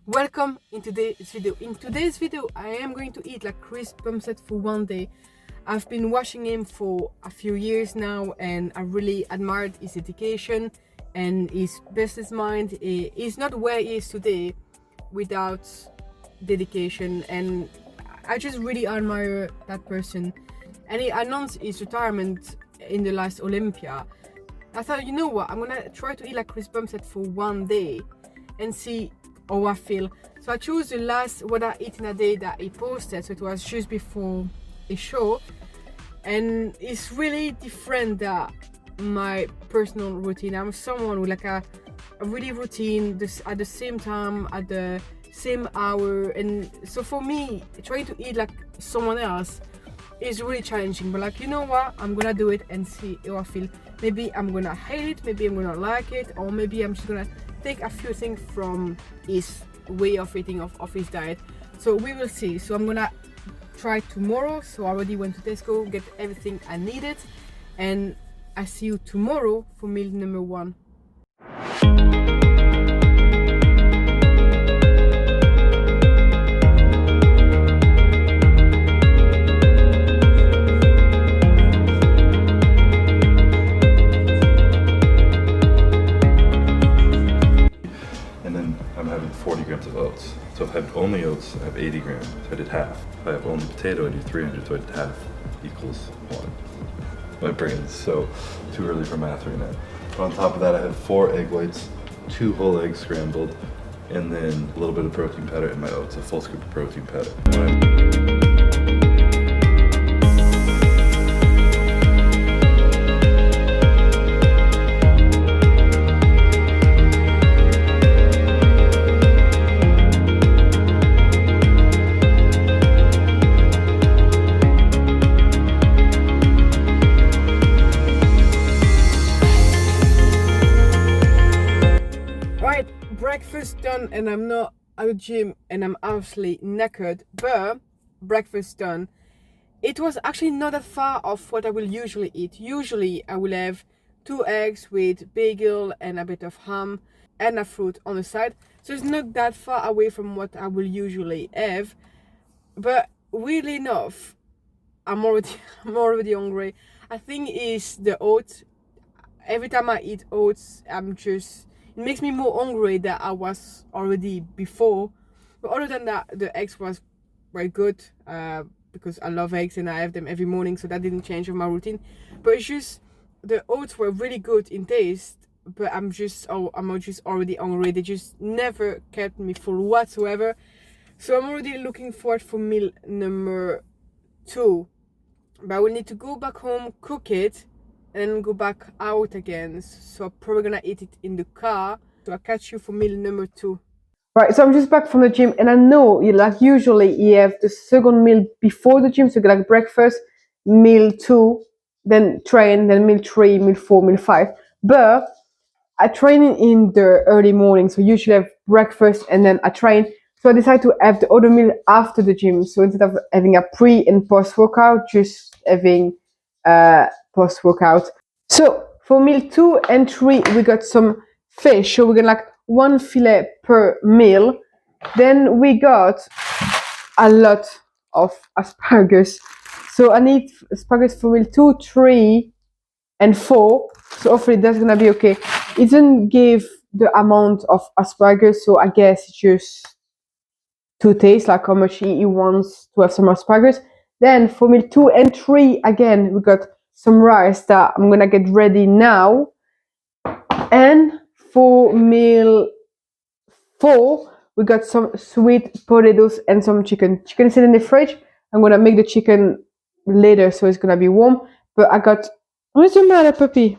Welcome in today's video. In today's video, I am going to eat like Cbum set for one day. I've been watching him for a few years now, and I really admired his dedication and his business mind. He's not where he is today without dedication, and I just really admire that person. And he announced his retirement in the last Olympia. I thought, you know what, I'm gonna try to eat like Cbum set for one day and see how I feel. So I chose the last what I eat in a day that he posted, so it was just before a show, and it's really different than my personal routine. I'm someone with like a really routine at the same time, at the same hour, and so for me trying to eat like someone else is really challenging. But like, you know what, I'm gonna do it and see how I feel. Maybe I'm gonna hate it, maybe I'm gonna like it, or maybe I'm just gonna take a few things from his way of eating, of his diet. So we will see. So I'm gonna try tomorrow. So I already went to Tesco, get everything I needed, and I see you tomorrow for meal number 1. I'm having 40 grams of oats. So if I have only oats, I have 80 grams, so I did half. If I have only potato, I do 300, so I did half equals 1. My brain's so too early for math right now. On top of that, I have 4 egg whites, 2 whole eggs scrambled, and then a little bit of protein powder in my oats, a full scoop of protein powder. Breakfast done, and I'm not at the gym and I'm absolutely knackered, but breakfast done. It was actually not that far off what I will usually eat. Usually I will have 2 eggs with bagel and a bit of ham and a fruit on the side, so it's not that far away from what I will usually have. But weirdly enough, I'm already hungry. I think it's the oats. Every time I eat oats, it makes me more hungry than I was already before. But other than that, the eggs was very good, because I love eggs and I have them every morning, so that didn't change my routine. But it's just the oats were really good in taste, but I'm just already hungry. They just never kept me full whatsoever. So I'm already looking forward for meal number 2. But I will need to go back home, cook it, and go back out again. So I'm probably gonna eat it in the car. So I'll catch you for meal number 2. Right, so I'm just back from the gym, and I know usually you have the second meal before the gym, so you get like breakfast, meal 2, then train, then meal 3, meal 4, meal 5. But I train in the early morning, so usually I have breakfast and then I train. So I decided to have the other meal after the gym. So instead of having a pre and post workout, just having post workout. So for meal 2 and 3, we got some fish. So we got like 1 fillet per meal. Then we got a lot of asparagus. So I need asparagus for meal 2, 3, and 4. So hopefully that's gonna be okay. It didn't give the amount of asparagus, so I guess it's just to taste like how much he wants to have some asparagus. Then for meal 2 and 3, again, we got some rice that I'm gonna get ready now. And for meal 4, we got some sweet potatoes and some chicken. Chicken is in the fridge. I'm gonna make the chicken later, so it's gonna be warm. But I got, what's the matter, puppy?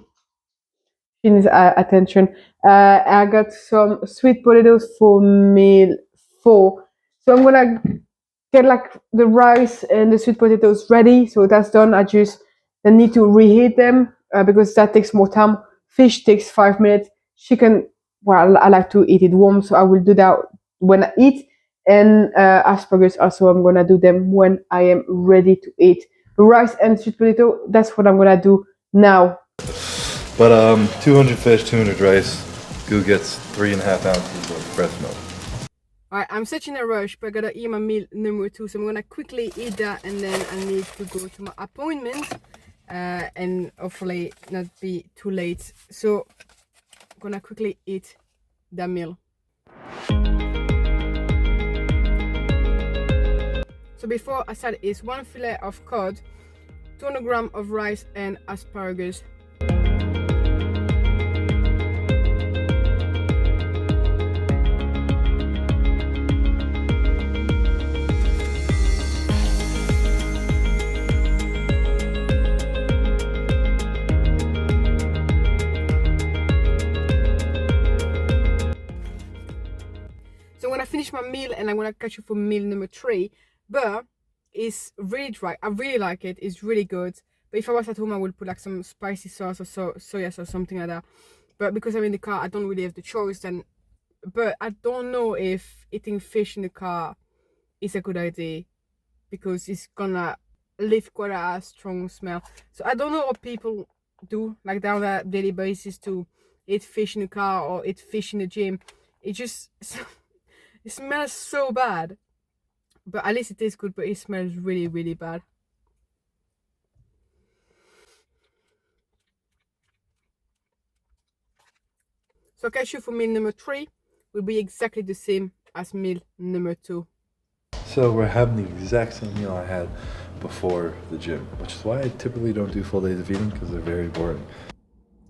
She needs attention. I got some sweet potatoes for meal 4. So I'm gonna get like the rice and the sweet potatoes ready. So that's done. I just need to reheat them because that takes more time. Fish takes 5 minutes. Chicken, well, I like to eat it warm, so I will do that when I eat. And asparagus also, I'm gonna do them when I am ready to eat. Rice and sweet potato, that's what I'm gonna do now. But 200 fish, 200 rice. Goo gets 3.5 ounces of breast milk. Alright, I'm such in a rush, but I gotta eat my meal number 2, so I'm gonna quickly eat that, and then I need to go to my appointment, and hopefully not be too late. So I'm gonna quickly eat that meal. So before I start, is 1 fillet of cod, 200 grams of rice and asparagus. So I'm gonna finish my meal and I'm gonna catch you for meal number 3. But it's really dry. I really like it. It's really good. But if I was at home, I would put like some spicy sauce or soya sauce or something like that. But because I'm in the car, I don't really have the choice. But I don't know if eating fish in the car is a good idea, because it's gonna leave quite a strong smell. So I don't know what people do like down a daily basis to eat fish in the car or eat fish in the gym. It just it smells so bad. But at least it tastes good, but it smells really, really bad. So cashew for meal number 3 will be exactly the same as meal number 2. So we're having the exact same meal I had before the gym, which is why I typically don't do full days of eating, because they're very boring.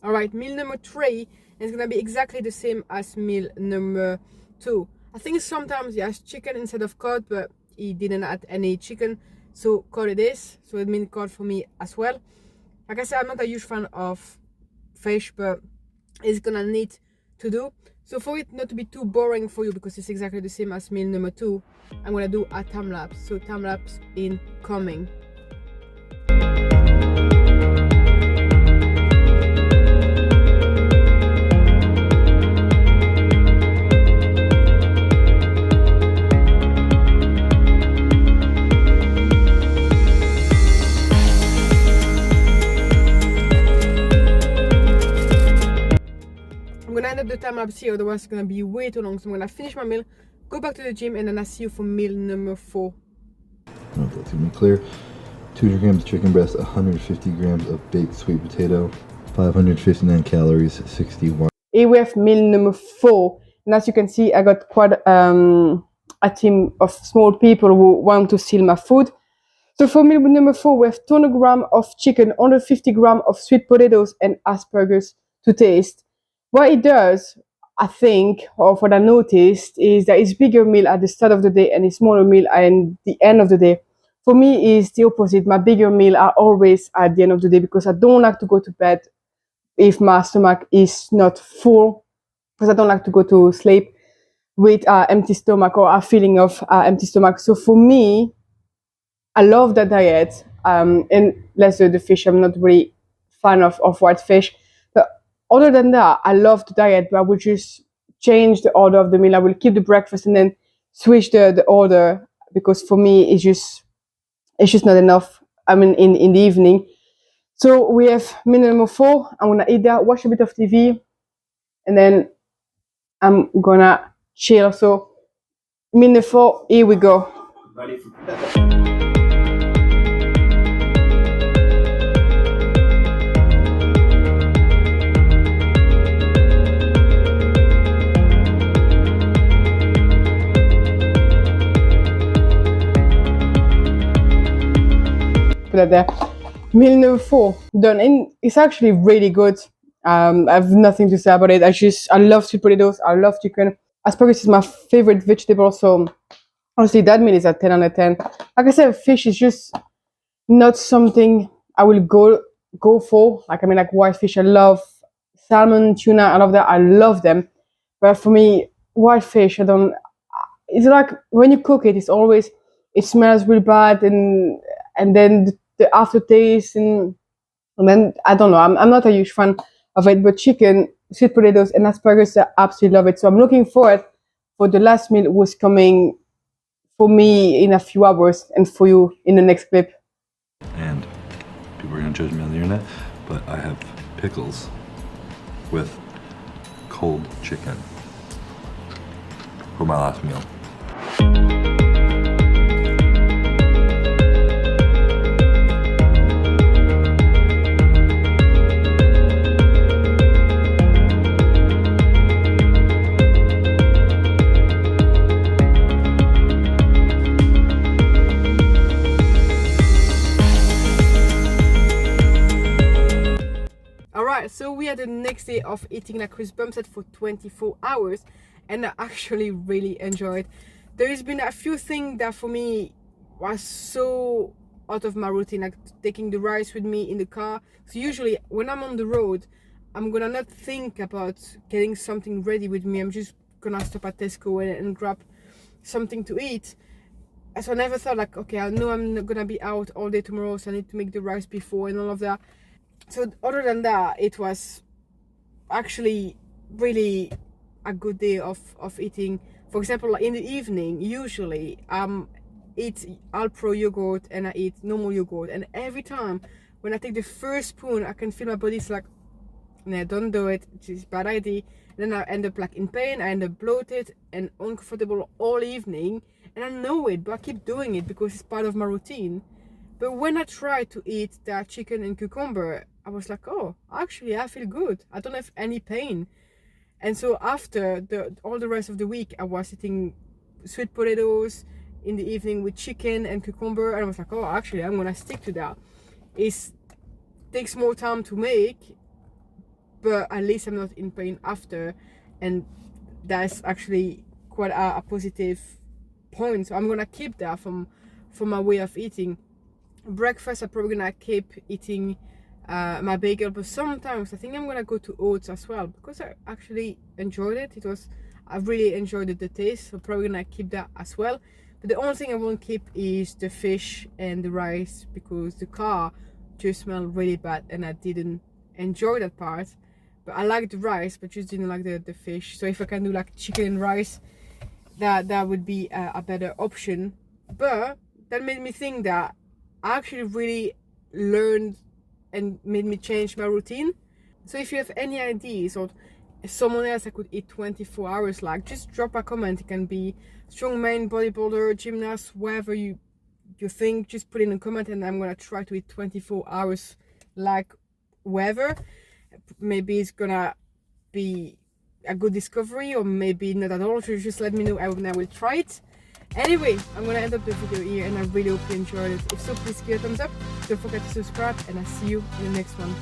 Alright, meal number 3 is gonna be exactly the same as meal number 2. I think sometimes he has chicken instead of cod, but he didn't add any chicken, so cod it is. So it means cod for me as well. Like I said, I'm not a huge fan of fish, but it's gonna need to do. So for it not to be too boring for you, because it's exactly the same as meal number 2, I'm gonna do a time lapse. So time lapse incoming. I'm gonna end up the time lapse here, otherwise it's gonna be way too long. So I'm gonna finish my meal, go back to the gym, and then I'll see you for meal number 4. Okay, to be clear, 200 grams of chicken breast, 150 grams of baked sweet potato, 559 calories, 61. Here we have meal number 4, and as you can see, I got quite a team of small people who want to steal my food. So for meal number 4, we have 200 grams of chicken, 150 grams of sweet potatoes, and asparagus to taste. What it does, I think, or what I noticed, is that it's bigger meal at the start of the day and a smaller meal at the end of the day. For me, it's the opposite. My bigger meal are always at the end of the day, because I don't like to go to bed if my stomach is not full, because I don't like to go to sleep with an empty stomach or a feeling of empty stomach. So for me, I love that diet, and less the fish. I'm not really fan of white fish. But other than that, I love the diet, but I would just change the order of the meal. I will keep the breakfast and then switch the order, because for me, it's just not enough. I mean, in the evening. So we have meal number 4. I'm gonna eat that, watch a bit of TV, and then I'm gonna chill. So meal number 4, here we go. Ready for that there. Meal number 4 done, and it's actually really good. I have nothing to say about it. I love sweet potatoes, I love chicken. Asparagus is my favorite vegetable, so honestly that meal is a 10 out of 10. Like I said, fish is just not something I will go for. Like, I mean, like white fish, I love salmon, tuna, I love that, I love them. But for me, white fish, it's like when you cook it, it smells really bad, and then the aftertaste, and then I don't know. I'm not a huge fan of it, but chicken, sweet potatoes, and asparagus, I absolutely love it. So I'm looking forward for the last meal was coming for me in a few hours, and for you in the next clip. And people are gonna judge me on the internet, but I have pickles with cold chicken for my last meal. So we had the next day of eating like Cbum set for 24 hours, and I actually really enjoyed. There's been a few things that for me was so out of my routine, like taking the rice with me in the car. So usually when I'm on the road, I'm gonna not think about getting something ready with me. I'm just gonna stop at Tesco and grab something to eat. So I never thought like, okay, I know I'm not gonna be out all day tomorrow, so I need to make the rice before and all of that. So other than that, it was actually really a good day of eating. For example, in the evening, usually eat Alpro yogurt and I eat normal yogurt, and every time when I take the first spoon, I can feel my body's like, nah, don't do it, it's a bad idea. And then I end up like in pain, I end up bloated and uncomfortable all evening, and I know it, but I keep doing it because it's part of my routine. But when I tried to eat that chicken and cucumber, I was like, oh, actually I feel good, I don't have any pain. And so after all the rest of the week, I was eating sweet potatoes in the evening with chicken and cucumber, and I was like, oh, actually I'm gonna stick to that. It takes more time to make, but at least I'm not in pain after, and that's actually quite a positive point. So I'm gonna keep that from my way of eating. Breakfast, I'm probably gonna keep eating my bagel, but sometimes I think I'm gonna go to oats as well because I actually enjoyed it. I really enjoyed the taste, so probably gonna keep that as well. But the only thing I won't keep is the fish and the rice because the car just smelled really bad and I didn't enjoy that part. But I like the rice, but just didn't like the fish. So if I can do like chicken and rice, that would be a better option. But that made me think that I actually really learned and made me change my routine. So if you have any ideas or someone else I could eat 24 hours like, just drop a comment. It can be strongman, bodybuilder, gymnast, whatever you think, just put in a comment and I'm gonna try to eat 24 hours like whoever. Maybe it's gonna be a good discovery or maybe not at all, so just let me know and I will try it. Anyway, I'm gonna end up the video here and I really hope you enjoyed it. If so, please give it a thumbs up, don't forget to subscribe, and I'll see you in the next one.